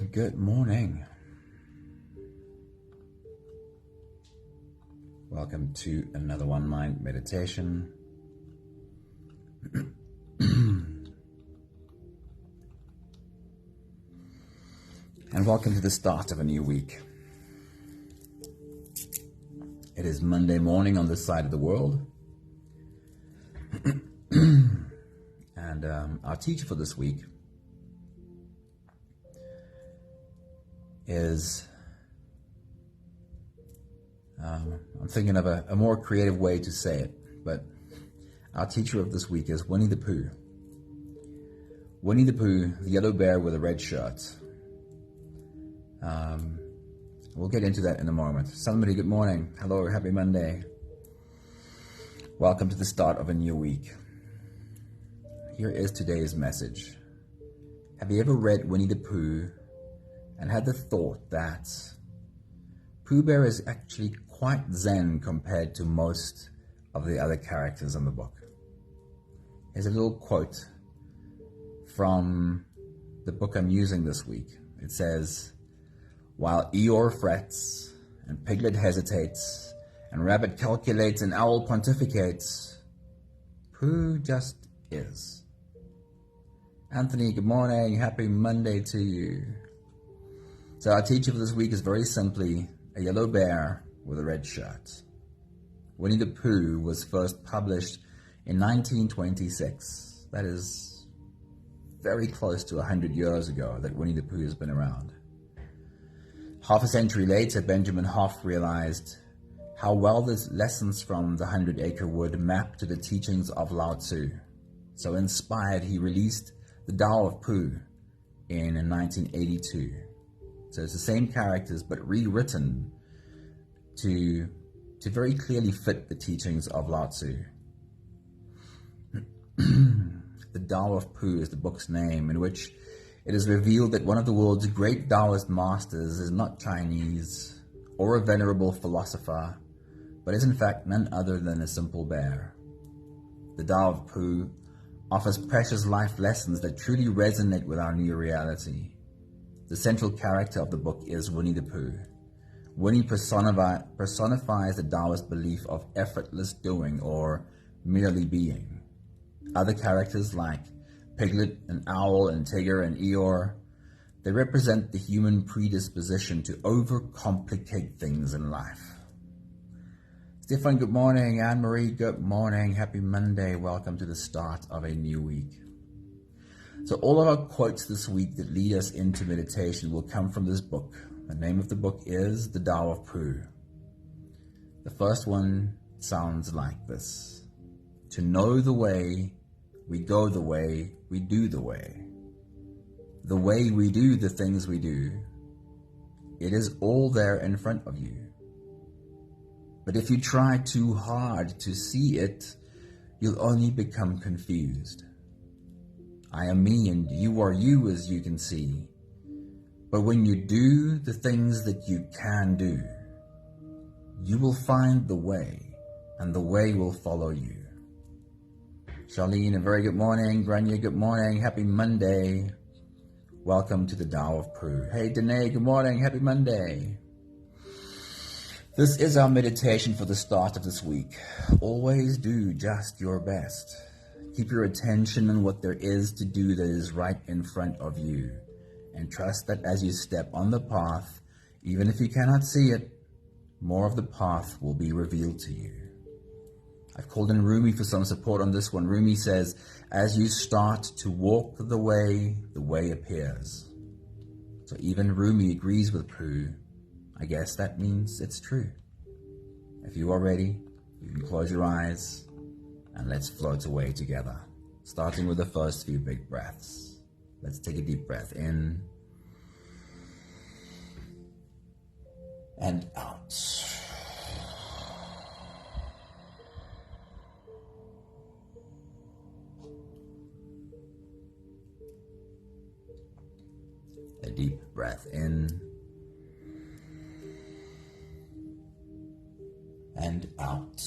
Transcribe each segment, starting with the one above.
Good morning. Welcome to another One Mind meditation. And welcome to the start of a new week. It is Monday morning on this side of the world. And our teacher for this week is, I'm thinking of a more creative way to say it, but our teacher of this week is Winnie the Pooh. Winnie the Pooh, the yellow bear with a red shirt. We'll get into that in a moment. Somebody, good morning. Hello, happy Monday. Welcome to the start of a new week. Here is today's message. Have you ever read Winnie the Pooh and had the thought that Pooh Bear is actually quite zen compared to most of the other characters in the book? Here's a little quote from the book I'm using this week. It says, "While Eeyore frets, and Piglet hesitates, and Rabbit calculates, and Owl pontificates, Pooh just is." Anthony, good morning. Happy Monday to you. So our teacher for this week is very simply a yellow bear with a red shirt. Winnie the Pooh was first published in 1926. That is very close to 100 years ago that Winnie the Pooh has been around. Half a century later, Benjamin Hoff realized how well the lessons from the 100-Acre Wood mapped to the teachings of Lao Tzu. So inspired, he released the Tao of Pooh in 1982. So it's the same characters, but rewritten to very clearly fit the teachings of Lao Tzu. The Tao of Pooh is the book's name, in which it is revealed that one of the world's great Taoist masters is not Chinese or a venerable philosopher, but is in fact none other than a simple bear. The Tao of Pooh offers precious life lessons that truly resonate with our new reality. The central character of the book is Winnie the Pooh. Winnie personifies the Taoist belief of effortless doing or merely being. Other characters like Piglet and Owl and Tigger and Eeyore, they represent the human predisposition to overcomplicate things in life. Stefan, good morning. Anne-Marie, good morning. Happy Monday. Welcome to the start of a new week. So all of our quotes this week that lead us into meditation will come from this book. The name of the book is The Tao of Pooh. The first one sounds like this. To know the way, we go the way, we do the way. The way we do the things we do, it is all there in front of you. But if you try too hard to see it, you'll only become confused. I am me and you are you, as you can see. But when you do the things that you can do, you will find the way, and the way will follow you. Charlene, a very good morning. Grania, good morning. Happy Monday. Welcome to the Tao of Pooh. Hey, Danae, good morning. Happy Monday. This is our meditation for the start of this week. Always do just your best. Keep your attention on what there is to do that is right in front of you. And trust that as you step on the path, even if you cannot see it, more of the path will be revealed to you. I've called in Rumi for some support on this one. Rumi says, as you start to walk the way appears. So even Rumi agrees with Pooh. I guess that means it's true. If you are ready, you can close your eyes and let's float away together, starting with the first few big breaths. Let's take a deep breath in and out. A deep breath in and out.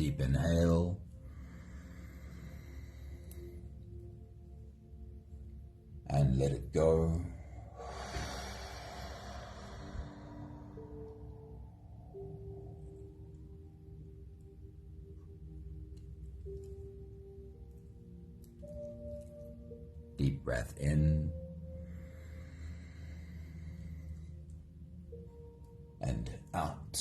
deep inhale. And let it go. Deep breath in. And out.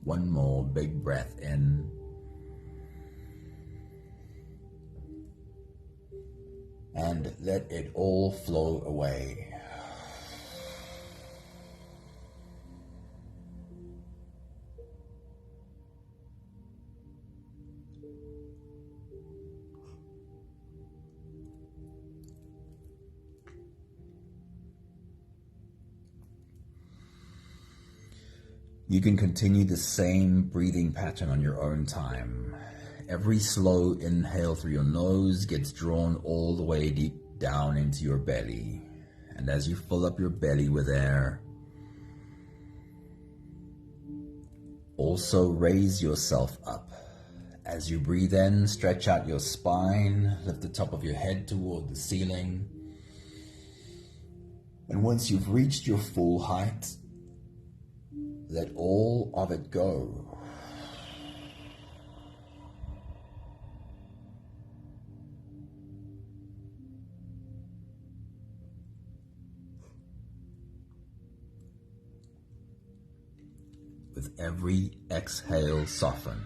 One more big breath in. And let it all flow away. You can continue the same breathing pattern on your own time. Every slow inhale through your nose gets drawn all the way deep down into your belly. And as you fill up your belly with air, also raise yourself up. As you breathe in, stretch out your spine, lift the top of your head toward the ceiling. And once you've reached your full height, let all of it go. With every exhale, soften.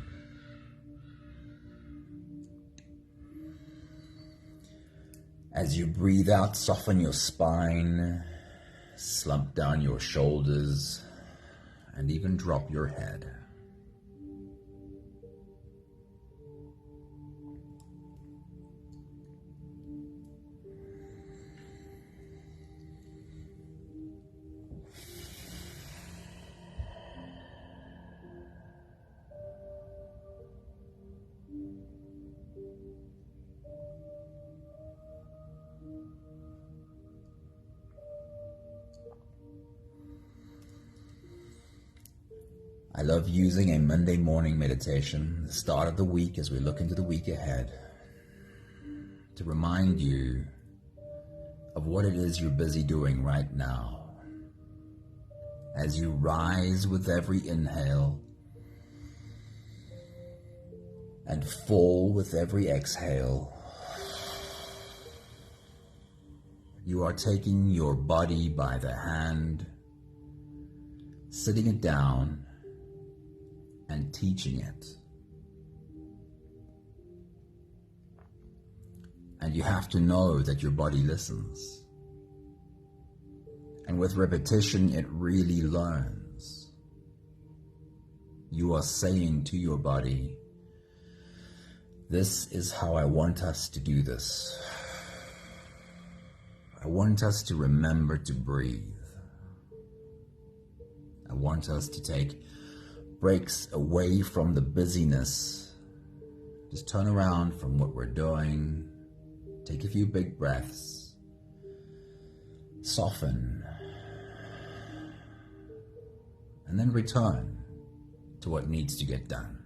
As you breathe out, soften your spine, slump down your shoulders, and even drop your head. I love using a Monday morning meditation, the start of the week as we look into the week ahead, to remind you of what it is you're busy doing right now. As you rise with every inhale and fall with every exhale, you are taking your body by the hand, sitting it down, and teaching it. And you have to know that your body listens. And with repetition, it really learns. You are saying to your body, this is how I want us to do this. I want us to remember to breathe. I want us to take breaks away from the busyness. Just turn around from what we're doing. Take a few big breaths. Soften. And then return to what needs to get done.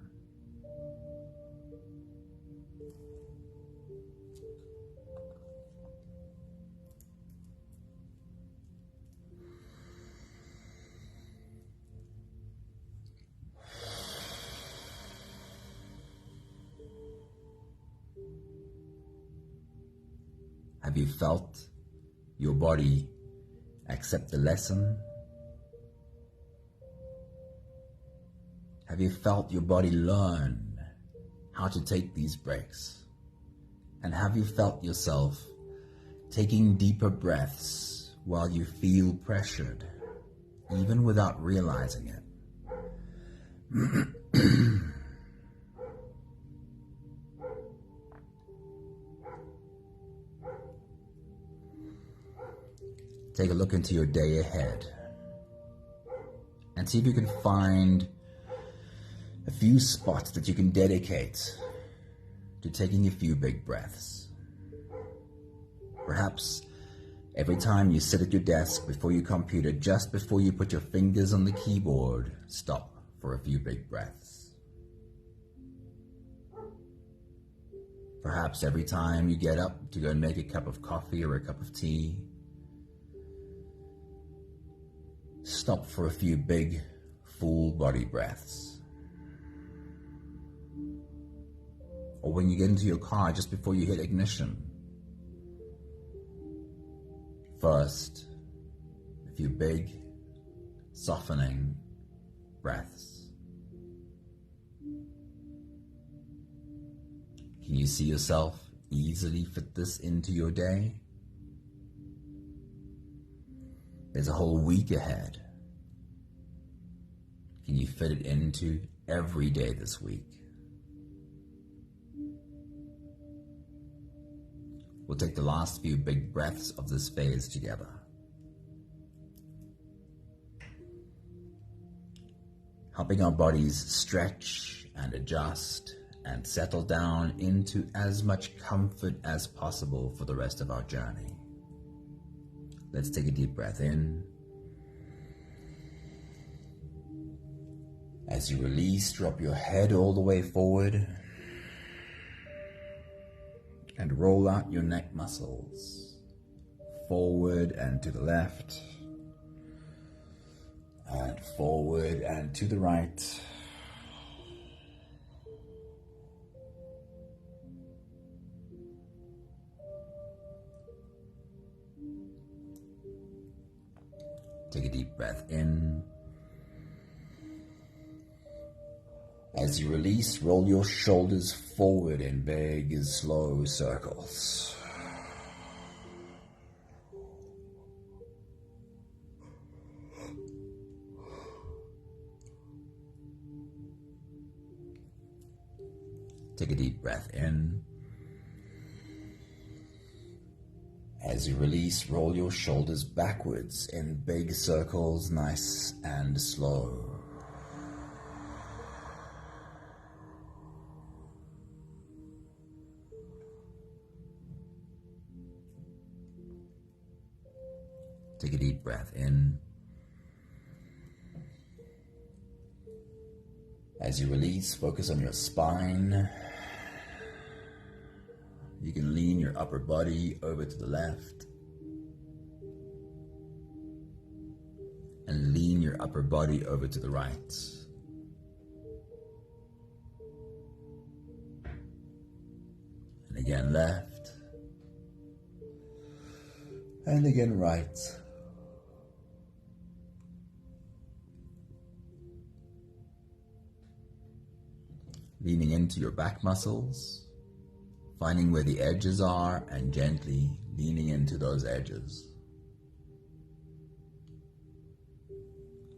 Have you felt your body accept the lesson? Have you felt your body learn how to take these breaks? And have you felt yourself taking deeper breaths while you feel pressured, even without realizing it? Take a look into your day ahead and see if you can find a few spots that you can dedicate to taking a few big breaths. Perhaps every time you sit at your desk before your computer, just before you put your fingers on the keyboard, stop for a few big breaths. Perhaps every time you get up to go and make a cup of coffee or a cup of tea, stop for a few big, full body breaths. Or when you get into your car just before you hit ignition, first, a few big, softening breaths. Can you see yourself easily fit this into your day? There's a whole week ahead. Can you fit it into every day this week? We'll take the last few big breaths of this phase together. Helping our bodies stretch and adjust and settle down into as much comfort as possible for the rest of our journey. Let's take a deep breath in. As you release, drop your head all the way forward and roll out your neck muscles forward and to the left and forward and to the right. Take a deep breath in. As you release, roll your shoulders forward in big, slow circles. Take a deep breath in. As you release, roll your shoulders backwards in big circles, nice and slow. Take a deep breath in. As you release, focus on your spine. You can lean your upper body over to the left and lean your upper body over to the right. And again left and again right. Leaning into your back muscles, finding where the edges are and gently leaning into those edges.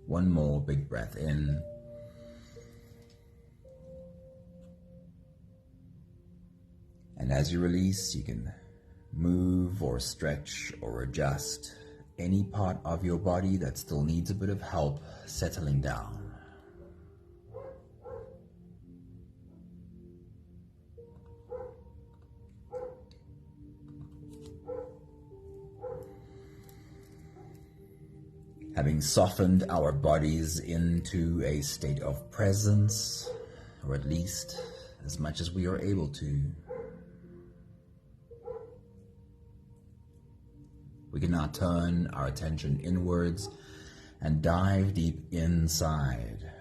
One more big breath in. And as you release, you can move or stretch or adjust any part of your body that still needs a bit of help settling down. Having softened our bodies into a state of presence, or at least as much as we are able to, we can now turn our attention inwards and dive deep inside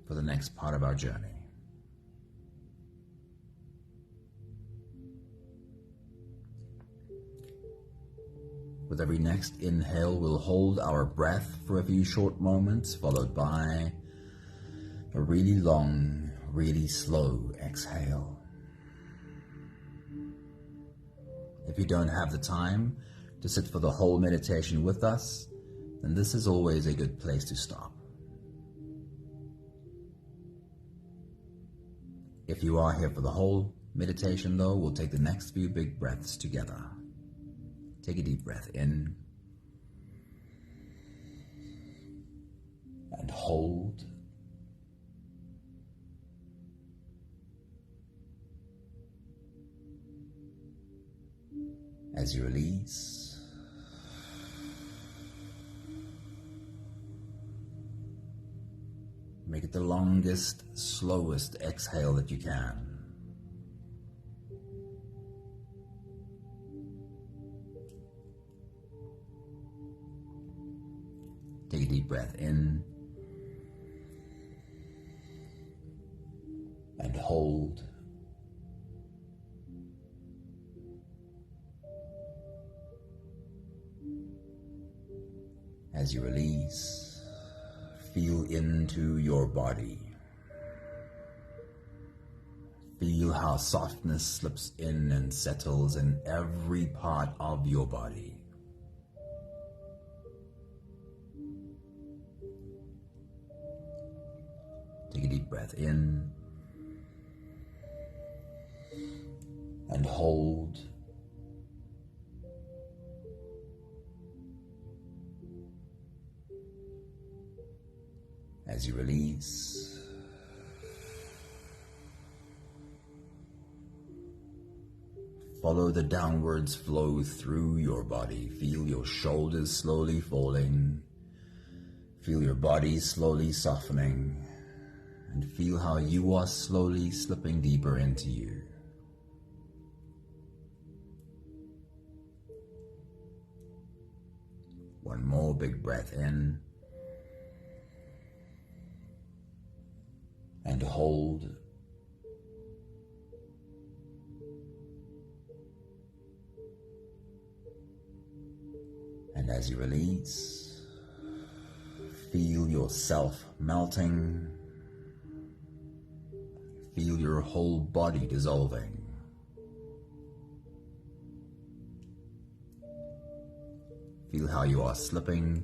for the next part of our journey. With every next inhale, we'll hold our breath for a few short moments, followed by a really long, really slow exhale. If you don't have the time to sit for the whole meditation with us, then this is always a good place to stop. If you are here for the whole meditation, though, we'll take the next few big breaths together. Take a deep breath in and hold. As you release, make it the longest, slowest exhale that you can. Take a deep breath in and hold. As you release, feel into your body. Feel how softness slips in and settles in every part of your body. Take a deep breath in and hold. As you release, follow the downwards flow through your body. Feel your shoulders slowly falling. Feel your body slowly softening. And feel how you are slowly slipping deeper into you. One more big breath in. And hold. And as you release, feel yourself melting. Feel your whole body dissolving. Feel how you are slipping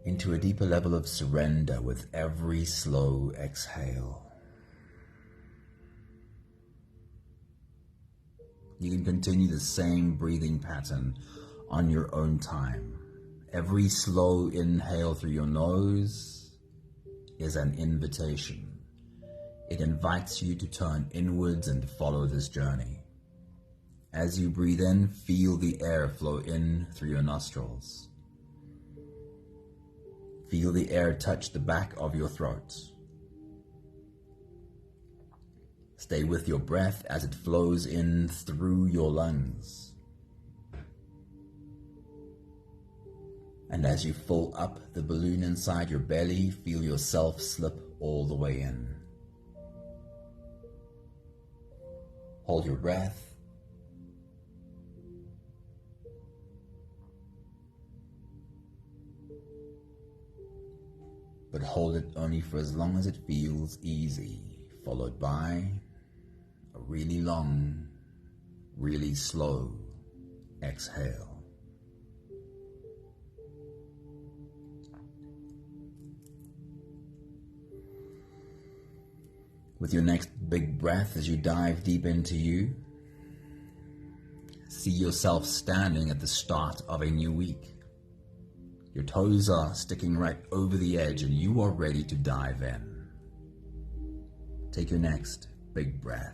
into a deeper level of surrender with every slow exhale. You can continue the same breathing pattern on your own time. Every slow inhale through your nose is an invitation. It invites you to turn inwards and follow this journey. As you breathe in, feel the air flow in through your nostrils. Feel the air touch the back of your throat. Stay with your breath as it flows in through your lungs. And as you fill up the balloon inside your belly, feel yourself slip all the way in. Hold your breath. But hold it only for as long as it feels easy, followed by a really long, really slow exhale. With your next big breath, as you dive deep into you, see yourself standing at the start of a new week. Your toes are sticking right over the edge and you are ready to dive in. Take your next big breath.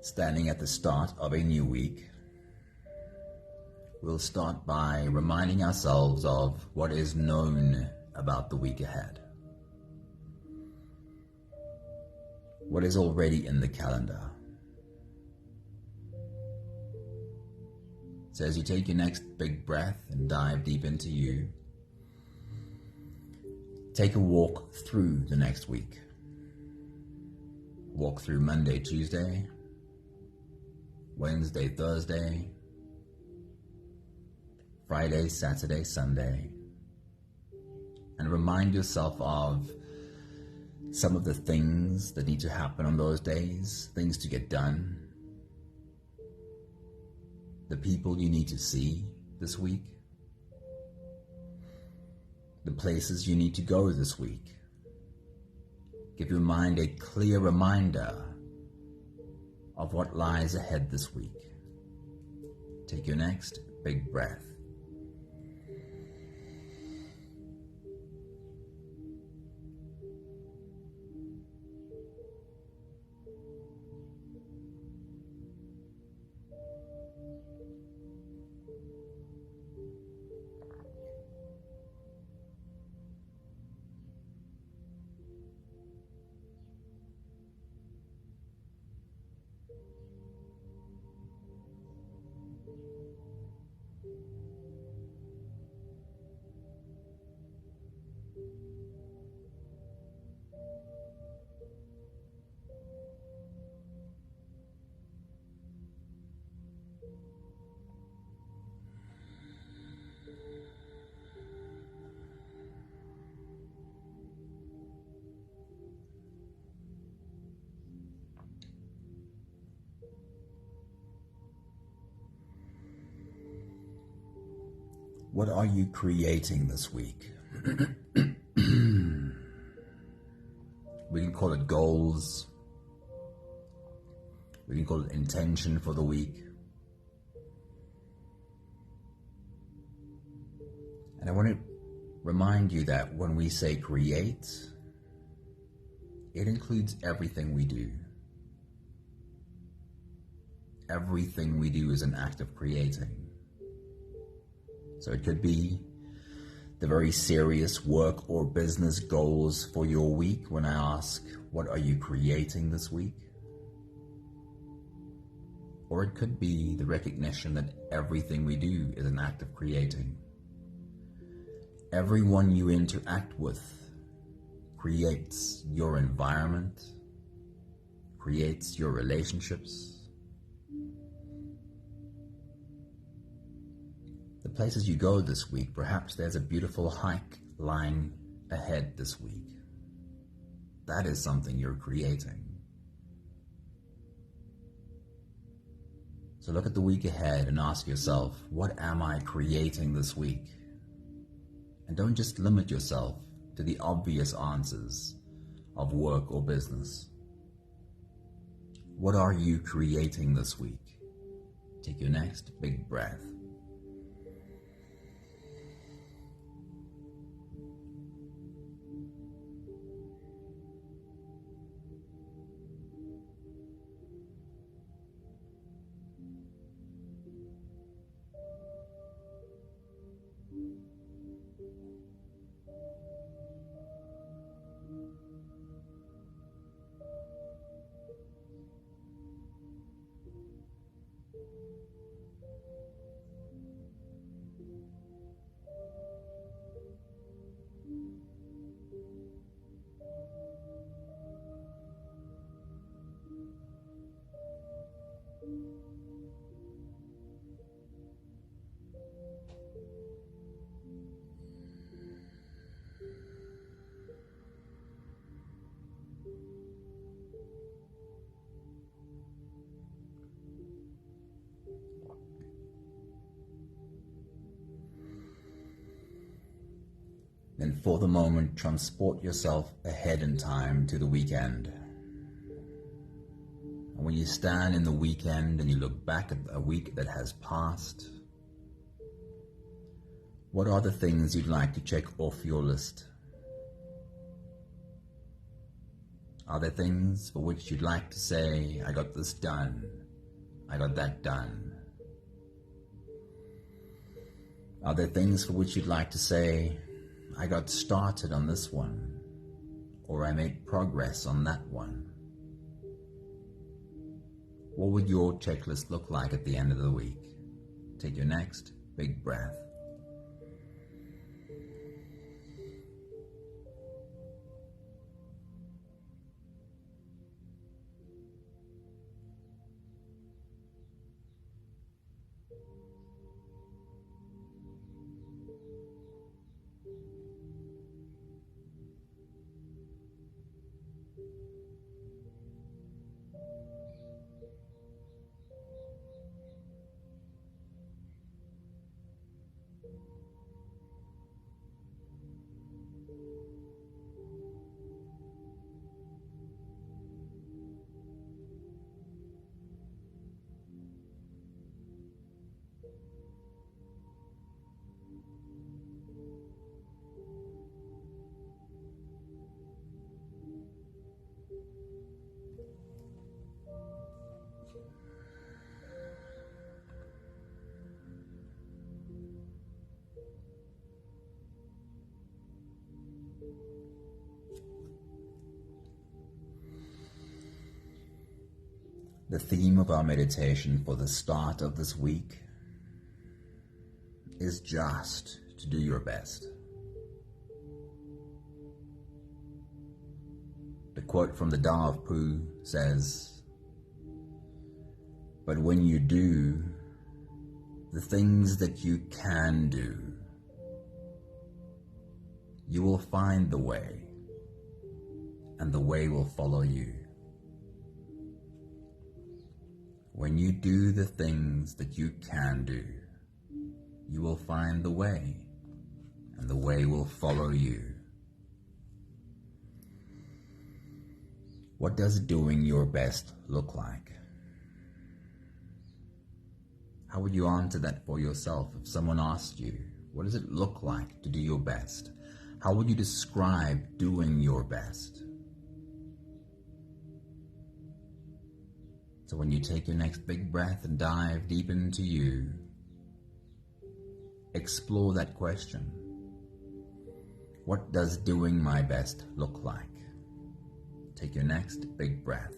Standing at the start of a new week, we'll start by reminding ourselves of what is known about the week ahead. what is already in the calendar. So as you take your next big breath and dive deep into you, take a walk through the next week. Walk through Monday, Tuesday, Wednesday, Thursday, Friday, Saturday, Sunday, and remind yourself of some of the things that need to happen on those days, things to get done, the people you need to see this week, the places you need to go this week. Give your mind a clear reminder of what lies ahead this week. Take your next big breath. What are you creating this week? We can call it goals. We can call it intention for the week. And I want to remind you that when we say create, it includes everything we do. Everything we do is an act of creating. So it could be the very serious work or business goals for your week when I ask, what are you creating this week? Or it could be the recognition that everything we do is an act of creating. Everyone you interact with creates your environment, creates your relationships. The places you go this week, perhaps there's a beautiful hike lying ahead this week. That is something you're creating. So look at the week ahead and ask yourself, what am I creating this week? And don't just limit yourself to the obvious answers of work or business. What are you creating this week? Take your next big breath. Then for the moment, transport yourself ahead in time to the weekend. And when you stand in the weekend and you look back at a week that has passed, what are the things you'd like to check off your list? Are there things for which you'd like to say, I got this done, I got that done? Are there things for which you'd like to say, I got started on this one, or I made progress on that one? What would your checklist look like at the end of the week? Take your next big breath. The theme of our meditation for the start of this week is just to do your best. The quote from the Tao of Pooh says, "But when you do the things that you can do, you will find the way, and the way will follow you." When you do the things that you can do, you will find the way, and the way will follow you. What does doing your best look like? How would you answer that for yourself if someone asked you, what does it look like to do your best? How would you describe doing your best? So when you take your next big breath and dive deep into you, explore that question. What does doing my best look like? Take your next big breath.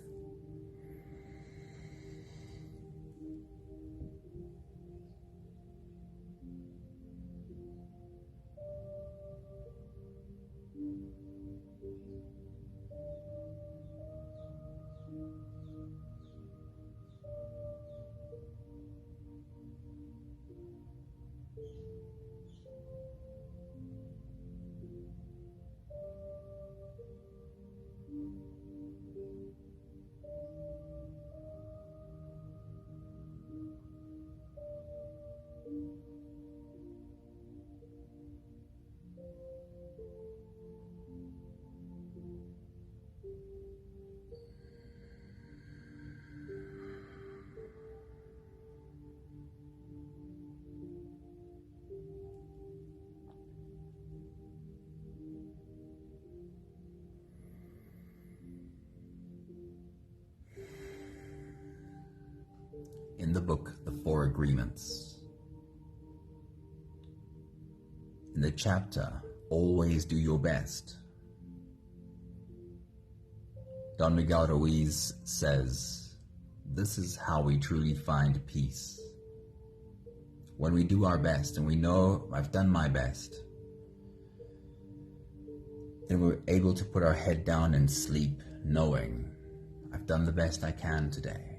In the book, The Four Agreements, in the chapter, Always Do Your Best, Don Miguel Ruiz says, this is how we truly find peace. When we do our best and we know I've done my best, then we're able to put our head down and sleep knowing I've done the best I can today.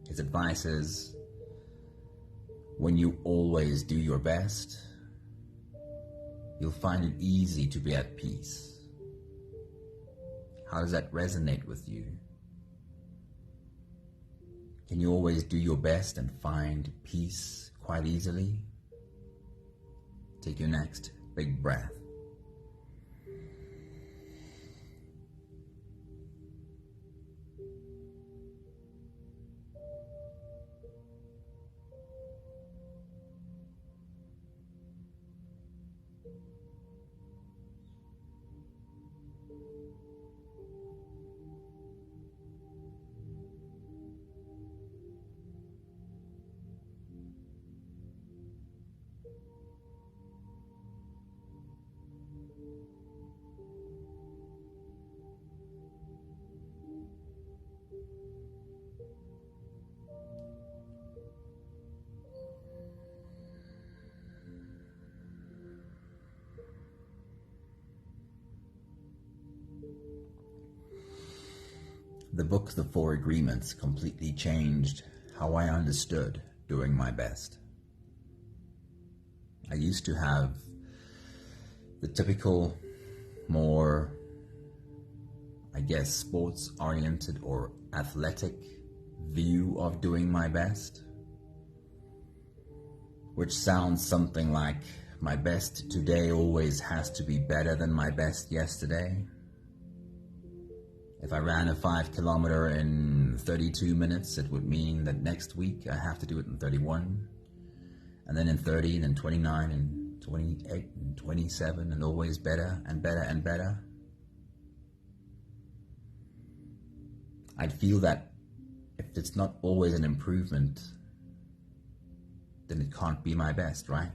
His advice is, when you always do your best, you'll find it easy to be at peace. How does that resonate with you? Can you always do your best and find peace quite easily? Take your next big breath. The book The Four Agreements completely changed how I understood doing my best. I used to have the typical, more, sports-oriented or athletic view of doing my best, which sounds something like, my best today always has to be better than my best yesterday. If I ran a 5 kilometer in 32 minutes, it would mean that next week I have to do it in 31, and then in 30, and then 29, and 28, and 27, and always better and better and better. I'd feel that if it's not always an improvement, then it can't be my best, right?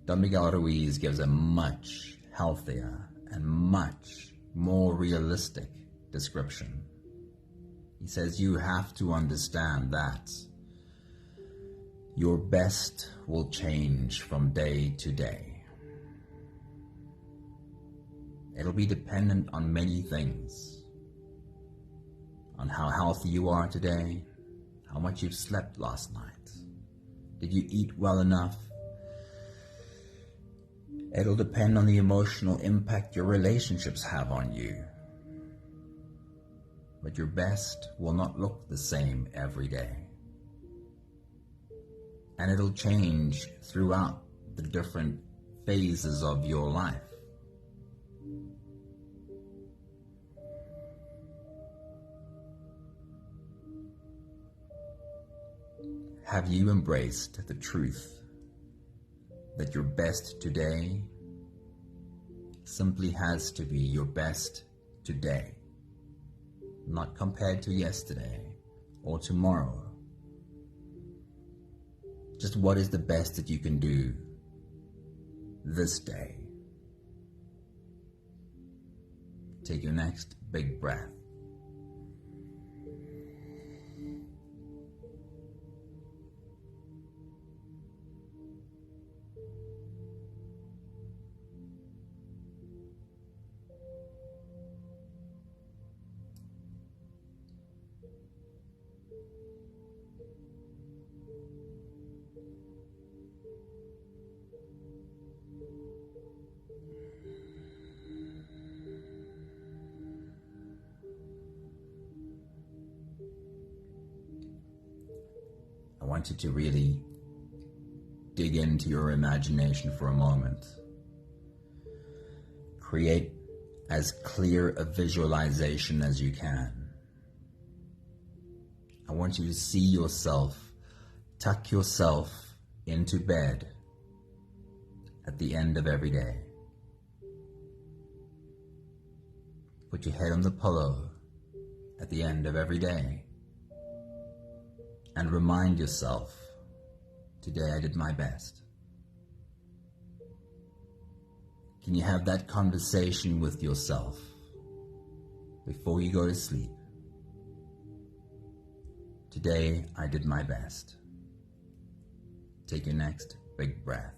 Don Miguel Ruiz gives a much healthier and much more realistic description. He says you have to understand that your best will change from day to day. It'll be dependent on many things, on how healthy you are today, how much you've slept last night, did you eat well enough? It'll depend on the emotional impact your relationships have on you. But your best will not look the same every day. And it'll change throughout the different phases of your life. Have you embraced the truth that your best today simply has to be your best today, not compared to yesterday or tomorrow? Just what is the best that you can do this day? Take your next big breath. I want you to really dig into your imagination for a moment. Create as clear a visualization as you can. I want you to see yourself, tuck yourself into bed at the end of every day. Put your head on the pillow at the end of every day. And remind yourself, today I did my best. Can you have that conversation with yourself before you go to sleep? Today I did my best. Take your next big breath.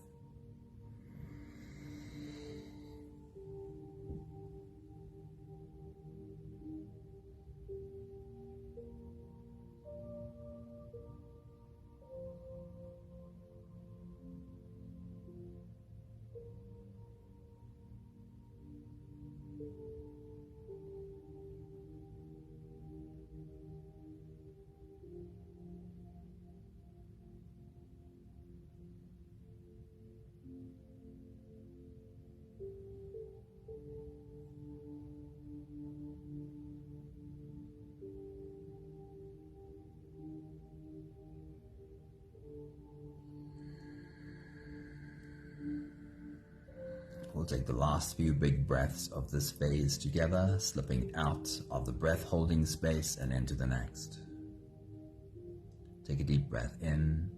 We'll take the last few big breaths of this phase together, slipping out of the breath-holding space and into the next. Take a deep breath in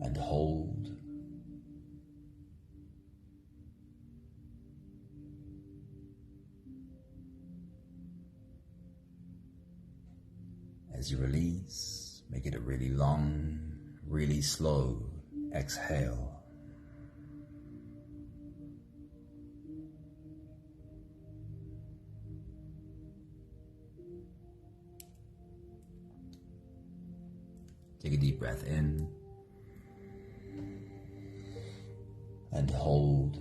and hold. As you release, make it a really long, really slow exhale. Take a deep breath in and hold.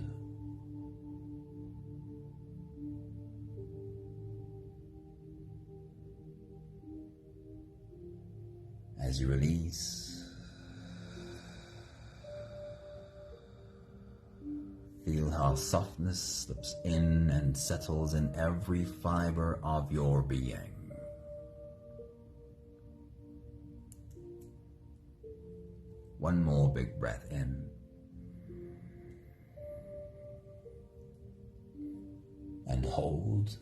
As you release, feel how softness slips in and settles in every fiber of your being. One more big breath in. And hold.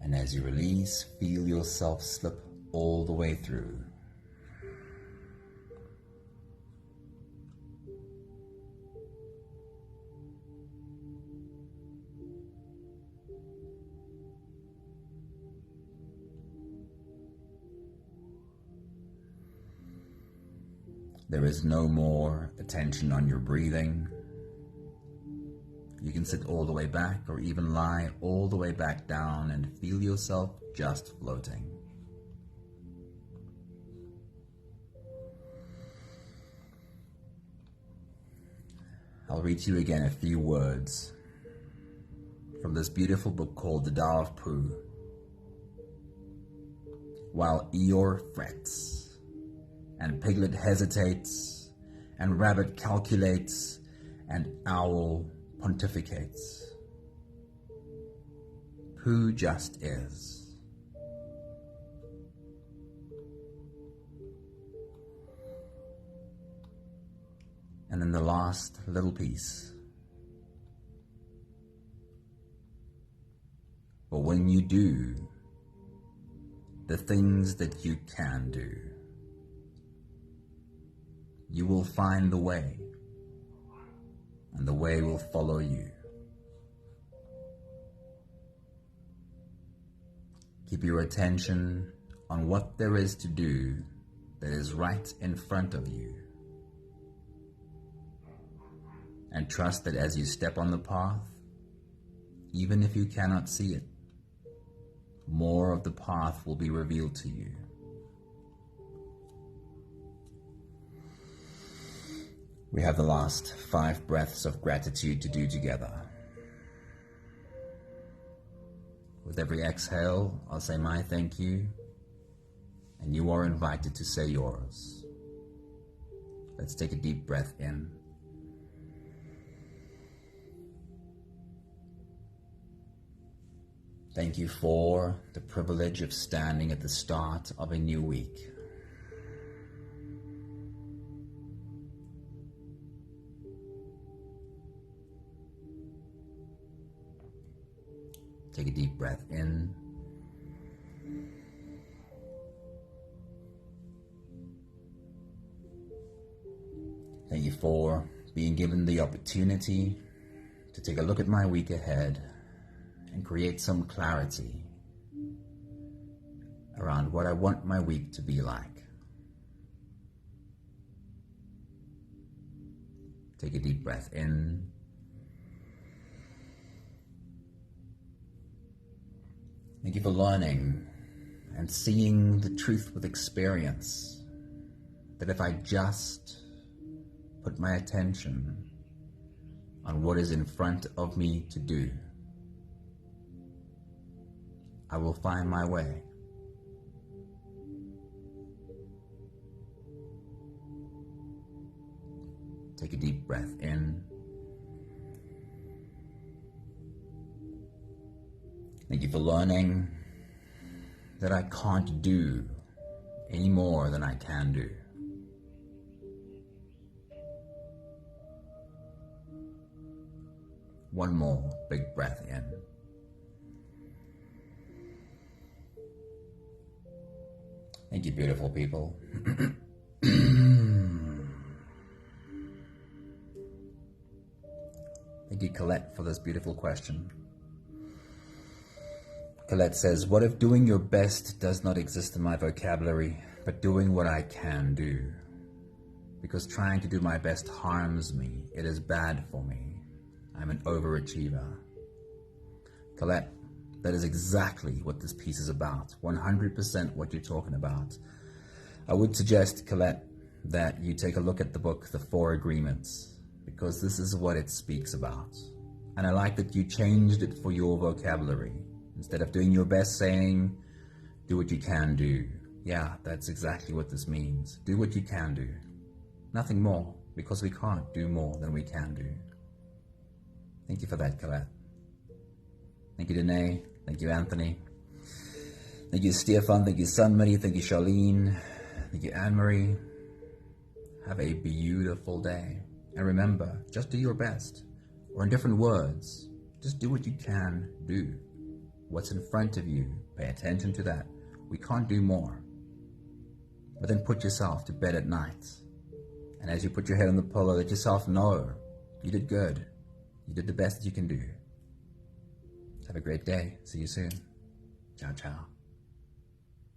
And as you release, feel yourself slip all the way through. There is no more attention on your breathing. You can sit all the way back or even lie all the way back down and feel yourself just floating. I'll read to you again a few words from this beautiful book called the Tao of Pooh. While Eeyore frets, and Piglet hesitates, and Rabbit calculates, and Owl pontificates, Pooh just is. And then the last little piece. But when you do the things that you can do, you will find the way, and the way will follow you. Keep your attention on what there is to do that is right in front of you. And trust that as you step on the path, even if you cannot see it, more of the path will be revealed to you. We have the last 5 breaths of gratitude to do together. With every exhale, I'll say my thank you, and you are invited to say yours. Let's take a deep breath in. Thank you for the privilege of standing at the start of a new week. Take a deep breath in. Thank you for being given the opportunity to take a look at my week ahead and create some clarity around what I want my week to be like. Take a deep breath in. Thank you for learning and seeing the truth with experience, that if I just put my attention on what is in front of me to do, I will find my way. Take a deep breath in. Thank you for learning that I can't do any more than I can do. One more big breath in. Thank you, beautiful people. Thank you, Colette, for this beautiful question. Colette says, what if doing your best does not exist in my vocabulary, but doing what I can do? Because trying to do my best harms me. It is bad for me. I'm an overachiever. Colette, that is exactly what this piece is about. 100% what you're talking about. I would suggest, Colette, that you take a look at the book, The Four Agreements, because this is what it speaks about. And I like that you changed it for your vocabulary. Instead of doing your best, saying, do what you can do. Yeah, that's exactly what this means. Do what you can do. Nothing more, because we can't do more than we can do. Thank you for that, Colette. Thank you, Danae. Thank you, Anthony. Thank you, Stefan. Thank you, Sunmary. Thank you, Charlene. Thank you, Anne-Marie. Have a beautiful day. And remember, just do your best. Or in different words, just do what you can do. What's in front of you, pay attention to that. We can't do more. But then put yourself to bed at night. And as you put your head on the pillow, let yourself know you did good. You did the best that you can do. Have a great day. See you soon. Ciao, ciao.